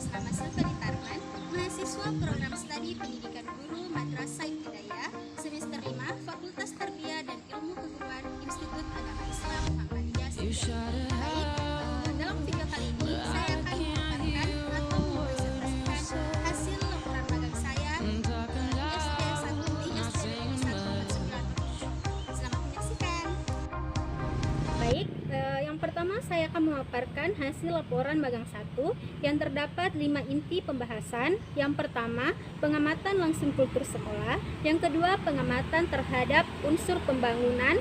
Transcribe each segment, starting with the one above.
atas nama Silvani Tarman, mahasiswa program studi pendidikan guru Madrasah Ibtidaiyah, semester 5, Fakultas Tarbiyah dan Ilmu Keguruan, Institut Agama Islam Muhammadiyah Sunda. Baik, dalam video kali ini saya akan memaparkan atau mempresentasikan hasil laporan magang saya di SD 1 di SD 149. Selamat menyaksikan. Baik, yang pertama saya akan memaparkan hasil laporan magang 1 yang terdapat 5 inti pembahasan. Yang pertama, pengamatan langsung kultur sekolah. Yang kedua, pengamatan terhadap unsur pembangunan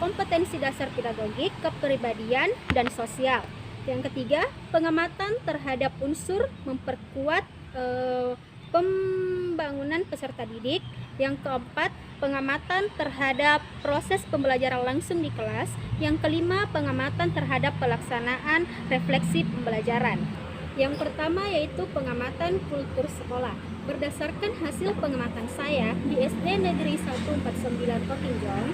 kompetensi dasar pedagogik, kepribadian, dan sosial. Yang ketiga, pengamatan terhadap unsur memperkuat pembangunan peserta didik. Yang keempat, pengamatan terhadap proses pembelajaran langsung di kelas. Yang kelima, pengamatan terhadap pelaksanaan refleksi pembelajaran. Yang pertama yaitu pengamatan kultur sekolah. Berdasarkan hasil pengamatan saya di SD Negeri 149 Tokinjong,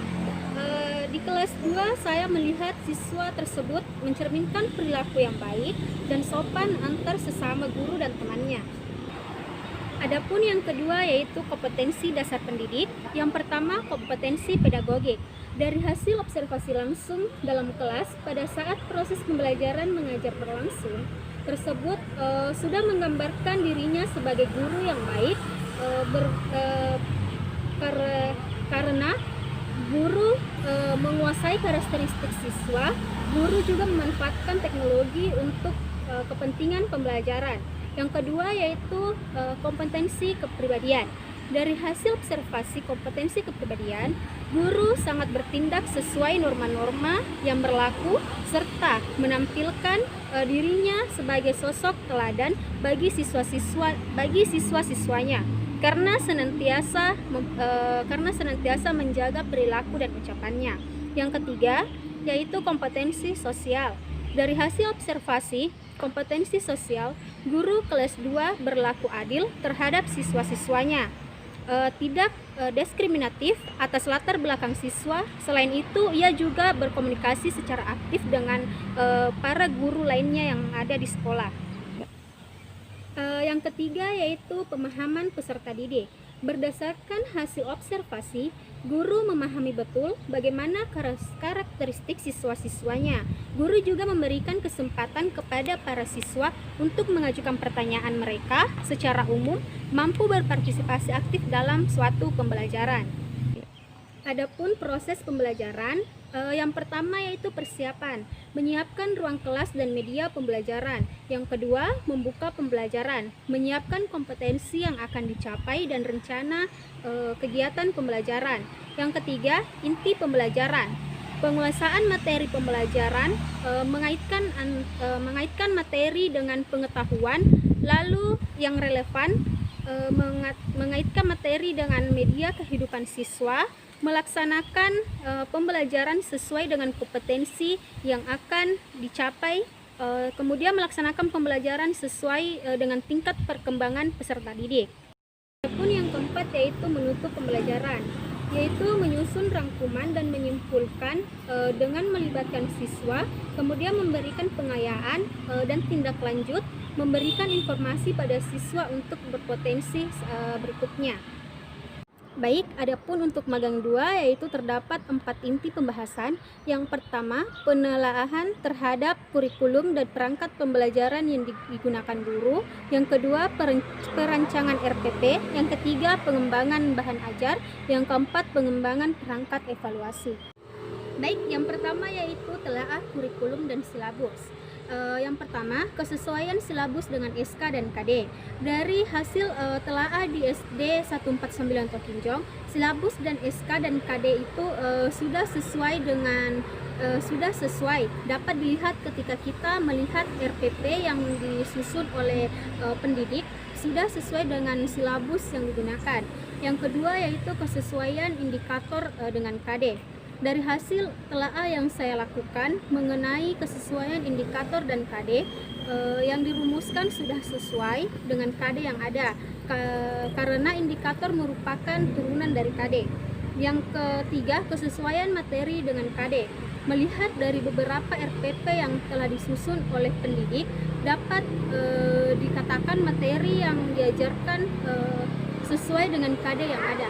di kelas 2 saya melihat siswa tersebut mencerminkan perilaku yang baik dan sopan antar sesama guru dan temannya. Adapun yang kedua yaitu kompetensi dasar pendidik. Yang pertama, kompetensi pedagogik. Dari hasil observasi langsung dalam kelas pada saat proses pembelajaran mengajar berlangsung tersebut sudah menggambarkan dirinya sebagai guru yang baik, karena guru menguasai karakteristik siswa. Guru juga memanfaatkan teknologi untuk kepentingan pembelajaran. Yang kedua yaitu kompetensi kepribadian. Dari hasil observasi kompetensi kepribadian, guru sangat bertindak sesuai norma-norma yang berlaku serta menampilkan dirinya sebagai sosok teladan bagi siswa-siswanya karena senantiasa menjaga perilaku dan ucapannya. Yang ketiga yaitu kompetensi sosial. Dari hasil observasi kompetensi sosial, guru kelas 2 berlaku adil terhadap siswa-siswanya, tidak diskriminatif atas latar belakang siswa. Selain itu, ia juga berkomunikasi secara aktif dengan para guru lainnya yang ada di sekolah. Yang ketiga yaitu pemahaman peserta didik. Berdasarkan hasil observasi, guru memahami betul bagaimana karakteristik siswa-siswanya. Guru juga memberikan kesempatan kepada para siswa untuk mengajukan pertanyaan mereka secara umum, mampu berpartisipasi aktif dalam suatu pembelajaran. Adapun proses pembelajaran, yang pertama yaitu persiapan, menyiapkan ruang kelas dan media pembelajaran. Yang kedua, membuka pembelajaran, menyiapkan kompetensi yang akan dicapai dan rencana kegiatan pembelajaran. Yang ketiga, inti pembelajaran, penguasaan materi pembelajaran, mengaitkan materi dengan pengetahuan, lalu yang relevan, mengaitkan materi dengan media kehidupan siswa, melaksanakan pembelajaran sesuai dengan kompetensi yang akan dicapai, kemudian melaksanakan pembelajaran sesuai dengan tingkat perkembangan peserta didik. Adapun yang keempat yaitu menutup pembelajaran, yaitu menyusun rangkuman dan menyimpulkan dengan melibatkan siswa, kemudian memberikan pengayaan dan tindak lanjut, memberikan informasi pada siswa untuk berpotensi berikutnya. Baik, adapun untuk magang 2 yaitu terdapat 4 inti pembahasan. Yang pertama, penelaahan terhadap kurikulum dan perangkat pembelajaran yang digunakan guru. Yang kedua, perancangan RPP. Yang ketiga, pengembangan bahan ajar. Yang keempat, pengembangan perangkat evaluasi. Baik, yang pertama yaitu telaah kurikulum dan silabus. Yang pertama, kesesuaian silabus dengan SK dan KD. Dari hasil telaah di SD 149 Tokinjong, silabus dan SK dan KD itu sudah sesuai. Dapat dilihat ketika kita melihat RPP yang disusun oleh pendidik sudah sesuai dengan silabus yang digunakan. Yang kedua yaitu kesesuaian indikator dengan KD. Dari hasil telaah yang saya lakukan mengenai kesesuaian indikator dan KD, yang dirumuskan sudah sesuai dengan KD yang ada, karena indikator merupakan turunan dari KD. Yang ketiga, kesesuaian materi dengan KD. melihat dari beberapa RPP yang telah disusun oleh pendidik, dapat dikatakan materi yang diajarkan sesuai dengan KD yang ada.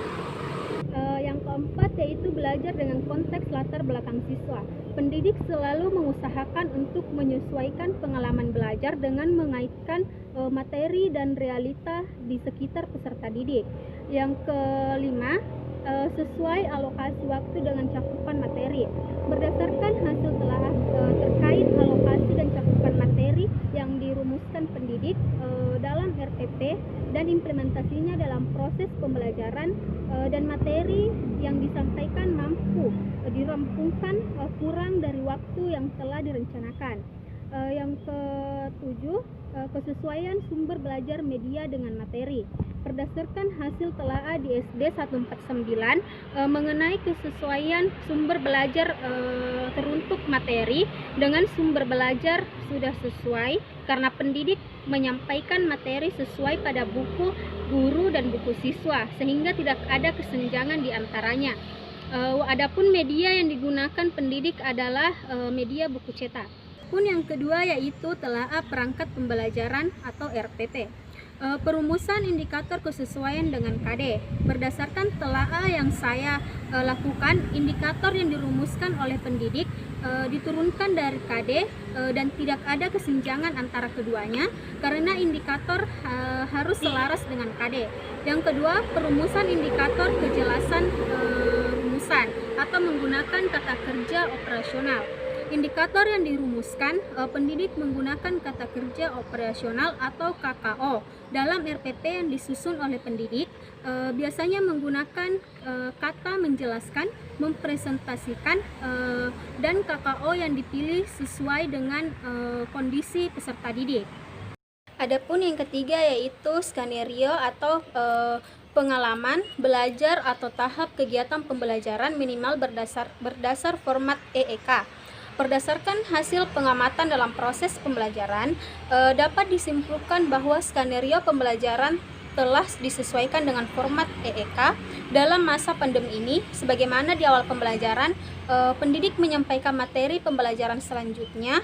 Yang keempat yaitu belajar dengan konteks latar belakang siswa. Pendidik selalu mengusahakan untuk menyesuaikan pengalaman belajar dengan mengaitkan materi dan realita di sekitar peserta didik. Yang kelima, sesuai alokasi waktu dengan cakupan materi. Berdasarkan hasil telaah terkait alokasi dan cakupan materi yang dirumuskan pendidik dalam RPP dan implementasinya dalam proses pembelajaran dan materi yang disampaikan mampu dirampungkan kurang dari waktu yang telah direncanakan. Yang ketujuh, kesesuaian sumber belajar media dengan materi. Berdasarkan hasil telaah di SD 149 mengenai kesesuaian sumber belajar teruntuk materi dengan sumber belajar sudah sesuai karena pendidik menyampaikan materi sesuai pada buku guru dan buku siswa sehingga tidak ada kesenjangan di antaranya. Adapun media yang digunakan pendidik adalah media buku cetak. Pun yang kedua yaitu telaah perangkat pembelajaran atau RPP. Perumusan indikator kesesuaian dengan KD. Berdasarkan telaah yang saya lakukan, indikator yang dirumuskan oleh pendidik diturunkan dari KD dan tidak ada kesenjangan antara keduanya karena indikator harus selaras dengan KD. Yang kedua, perumusan indikator kejelasan rumusan atau menggunakan kata kerja operasional. Indikator yang dirumuskan, pendidik menggunakan kata kerja operasional atau KKO dalam RPP yang disusun oleh pendidik, biasanya menggunakan kata menjelaskan, mempresentasikan, dan KKO yang dipilih sesuai dengan kondisi peserta didik. Adapun yang ketiga yaitu skenario atau pengalaman belajar atau tahap kegiatan pembelajaran minimal berdasar format EEK. Berdasarkan hasil pengamatan dalam proses pembelajaran, dapat disimpulkan bahwa skenario pembelajaran telah disesuaikan dengan format EEK dalam masa pandemi ini. Sebagaimana di awal pembelajaran, pendidik menyampaikan materi pembelajaran selanjutnya,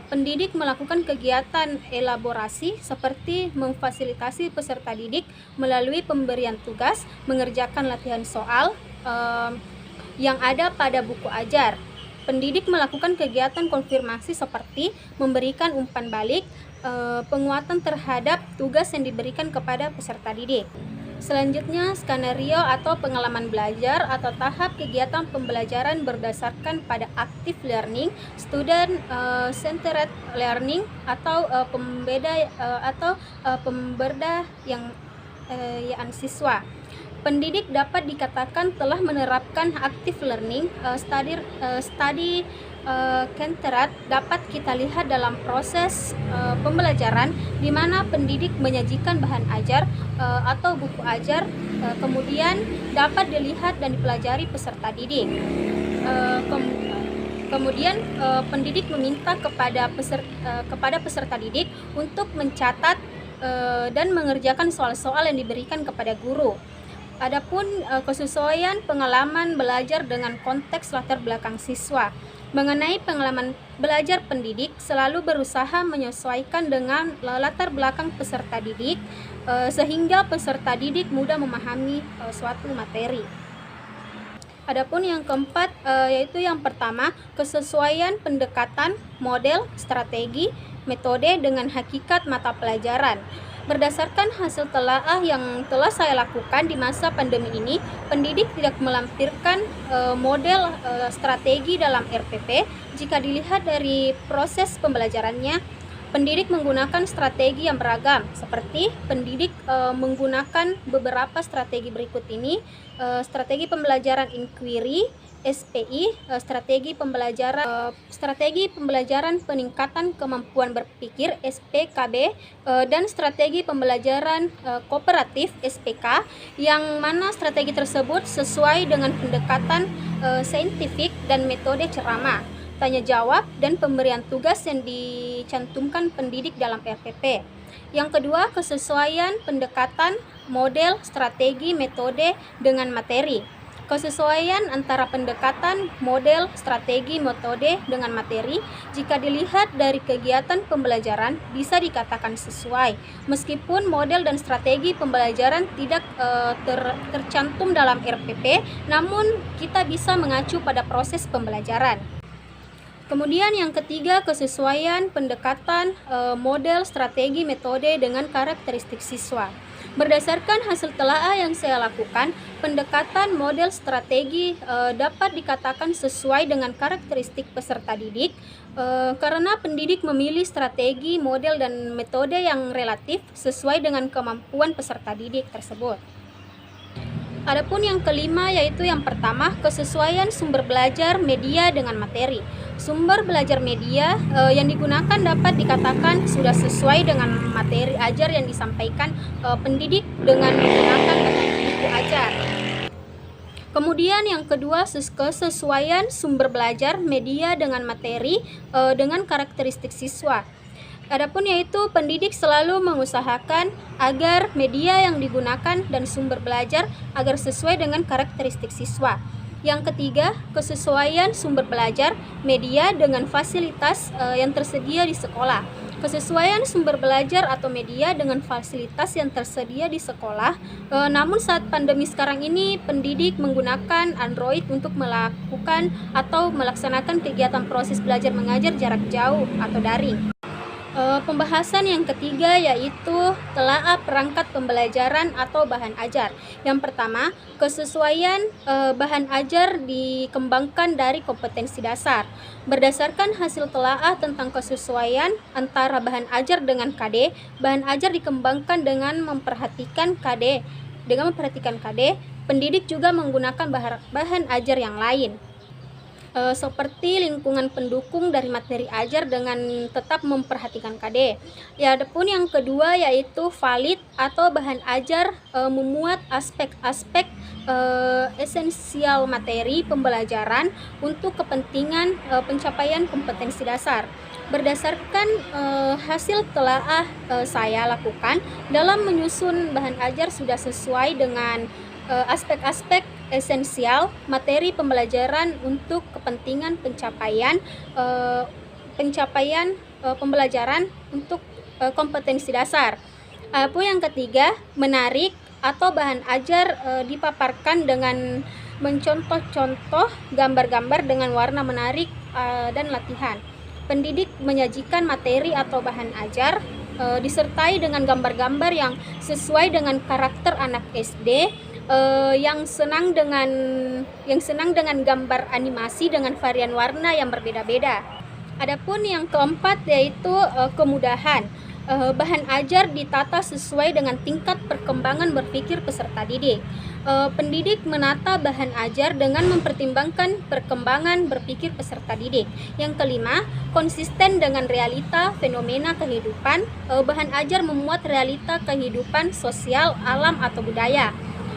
pendidik melakukan kegiatan elaborasi seperti memfasilitasi peserta didik melalui pemberian tugas, mengerjakan latihan soal yang ada pada buku ajar. Pendidik melakukan kegiatan konfirmasi seperti memberikan umpan balik, penguatan terhadap tugas yang diberikan kepada peserta didik. Selanjutnya, skenario atau pengalaman belajar atau tahap kegiatan pembelajaran berdasarkan pada active learning, student centered learning atau pemberdayaan siswa. Pendidik dapat dikatakan telah menerapkan active learning. Study centered dapat kita lihat dalam proses pembelajaran di mana pendidik menyajikan bahan ajar atau buku ajar, kemudian dapat dilihat dan dipelajari peserta didik. Kemudian pendidik meminta kepada peserta didik untuk mencatat dan mengerjakan soal-soal yang diberikan kepada guru. Adapun kesesuaian pengalaman belajar dengan konteks latar belakang siswa. Mengenai pengalaman belajar, pendidik selalu berusaha menyesuaikan dengan latar belakang peserta didik sehingga peserta didik mudah memahami suatu materi. Adapun yang keempat yaitu yang pertama, kesesuaian pendekatan, model, strategi, metode dengan hakikat mata pelajaran. Berdasarkan hasil telaah yang telah saya lakukan di masa pandemi ini, pendidik tidak melampirkan model strategi dalam RPP. Jika dilihat dari proses pembelajarannya, pendidik menggunakan strategi yang beragam, seperti pendidik menggunakan beberapa strategi berikut ini: strategi pembelajaran inquiry, SPI, strategi pembelajaran peningkatan kemampuan berpikir SPKB, dan strategi pembelajaran kooperatif SPK, yang mana strategi tersebut sesuai dengan pendekatan saintifik dan metode ceramah, tanya jawab, dan pemberian tugas yang dicantumkan pendidik dalam RPP. Yang kedua, kesesuaian pendekatan, model, strategi, metode dengan materi. Kesesuaian antara pendekatan, model, strategi, metode dengan materi jika dilihat dari kegiatan pembelajaran bisa dikatakan sesuai, meskipun model dan strategi pembelajaran tidak tercantum dalam RPP, namun kita bisa mengacu pada proses pembelajaran. Kemudian yang ketiga, kesesuaian pendekatan, model, strategi, metode dengan karakteristik siswa. Berdasarkan hasil telaah yang saya lakukan, pendekatan, model, strategi dapat dikatakan sesuai dengan karakteristik peserta didik karena pendidik memilih strategi, model, dan metode yang relatif sesuai dengan kemampuan peserta didik tersebut. Adapun yang kelima yaitu yang pertama, kesesuaian sumber belajar media dengan materi. Sumber belajar media yang digunakan dapat dikatakan sudah sesuai dengan materi ajar yang disampaikan pendidik dengan menggunakan buku ajar. Kemudian yang kedua, kesesuaian sumber belajar media dengan materi dengan karakteristik siswa. Adapun yaitu pendidik selalu mengusahakan agar media yang digunakan dan sumber belajar agar sesuai dengan karakteristik siswa. Yang ketiga, kesesuaian sumber belajar media dengan fasilitas yang tersedia di sekolah. Kesesuaian sumber belajar atau media dengan fasilitas yang tersedia di sekolah. Namun saat pandemi sekarang ini, pendidik menggunakan Android untuk melakukan atau melaksanakan kegiatan proses belajar mengajar jarak jauh atau daring. Pembahasan yang ketiga yaitu telaah perangkat pembelajaran atau bahan ajar. Yang pertama, kesesuaian bahan ajar dikembangkan dari kompetensi dasar. Berdasarkan hasil telaah tentang kesesuaian antara bahan ajar dengan KD, bahan ajar dikembangkan dengan memperhatikan KD. Dengan memperhatikan KD, pendidik juga menggunakan bahan ajar yang lain. Seperti lingkungan pendukung dari materi ajar dengan tetap memperhatikan KD. Ya, adapun yang kedua yaitu valid atau bahan ajar memuat aspek-aspek esensial materi pembelajaran untuk kepentingan pencapaian kompetensi dasar. Berdasarkan hasil telaah saya lakukan dalam menyusun bahan ajar sudah sesuai dengan aspek-aspek esensial materi pembelajaran untuk kepentingan pencapaian pembelajaran untuk kompetensi dasar. Adapun yang ketiga, menarik atau bahan ajar dipaparkan dengan mencontoh-contoh gambar-gambar dengan warna menarik dan latihan. Pendidik menyajikan materi atau bahan ajar disertai dengan gambar-gambar yang sesuai dengan karakter anak SD yang senang dengan gambar animasi dengan varian warna yang berbeda-beda. Adapun yang keempat yaitu kemudahan. Bahan ajar ditata sesuai dengan tingkat perkembangan berpikir peserta didik. Pendidik menata bahan ajar dengan mempertimbangkan perkembangan berpikir peserta didik. Yang kelima, konsisten dengan realita fenomena kehidupan. Bahan ajar memuat realita kehidupan sosial, alam atau budaya.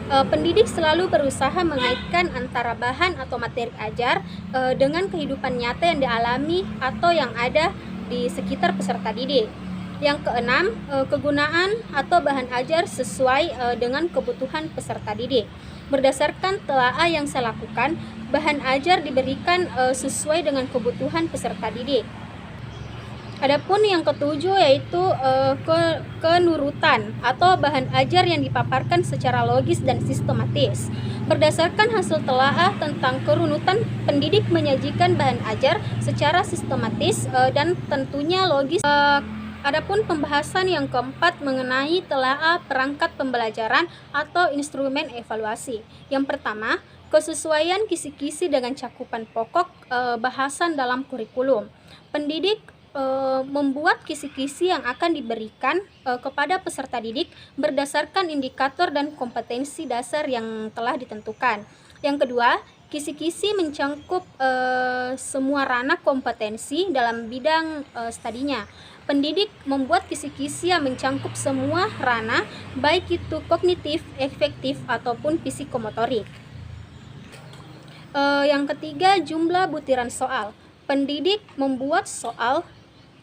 Pendidik selalu berusaha mengaitkan antara bahan atau materi ajar dengan kehidupan nyata yang dialami atau yang ada di sekitar peserta didik. Yang keenam, kegunaan atau bahan ajar sesuai dengan kebutuhan peserta didik. Berdasarkan telaah yang saya lakukan, bahan ajar diberikan sesuai dengan kebutuhan peserta didik. Adapun yang ketujuh yaitu kenurutan atau bahan ajar yang dipaparkan secara logis dan sistematis. Berdasarkan hasil telaah tentang kerunutan, pendidik menyajikan bahan ajar secara sistematis dan tentunya logis. Adapun pembahasan yang keempat mengenai telaah perangkat pembelajaran atau instrumen evaluasi. Yang pertama, kesesuaian kisi-kisi dengan cakupan pokok bahasan dalam kurikulum. Pendidik membuat kisi-kisi yang akan diberikan kepada peserta didik berdasarkan indikator dan kompetensi dasar yang telah ditentukan. Yang kedua, kisi-kisi mencakup semua ranah kompetensi dalam bidang studinya. Pendidik membuat kisi-kisi yang mencakup semua ranah, baik itu kognitif, efektif, ataupun psikomotorik. Yang ketiga, jumlah butiran soal. Pendidik membuat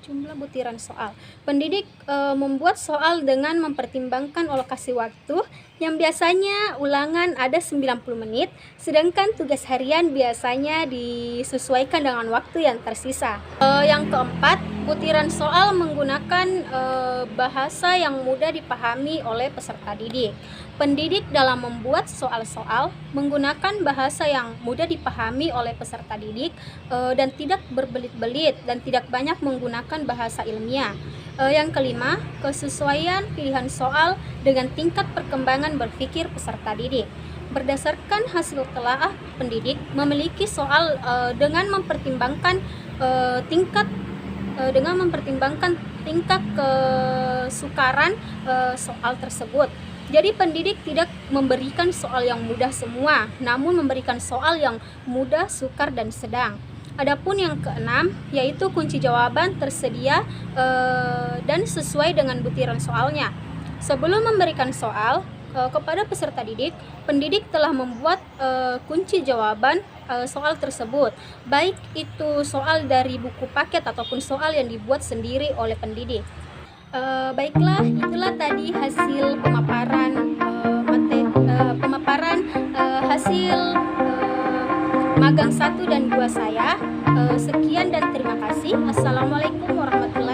jumlah butiran soal. Pendidik membuat soal dengan mempertimbangkan alokasi waktu, Yang biasanya ulangan ada 90 menit, sedangkan tugas harian biasanya disesuaikan dengan waktu yang tersisa. Yang keempat, butiran soal menggunakan bahasa yang mudah dipahami oleh peserta didik. Pendidik dalam membuat soal-soal menggunakan bahasa yang mudah dipahami oleh peserta didik dan tidak berbelit-belit dan tidak banyak menggunakan bahasa ilmiah. Yang kelima, kesesuaian pilihan soal dengan tingkat perkembangan berpikir peserta didik. Berdasarkan hasil telaah pendidik memiliki soal dengan mempertimbangkan tingkat kesukaran soal tersebut. Jadi pendidik tidak memberikan soal yang mudah semua, namun memberikan soal yang mudah, sukar, dan sedang. Adapun yang keenam, yaitu kunci jawaban tersedia dan sesuai dengan butiran soalnya. Sebelum memberikan soal kepada peserta didik, pendidik telah membuat kunci jawaban soal tersebut, baik itu soal dari buku paket ataupun soal yang dibuat sendiri oleh pendidik. Baiklah, itulah tadi hasil pemaparan hasil magang 1 dan 2 saya. Sekian dan terima kasih. Assalamualaikum warahmatullahi wabarakatuh.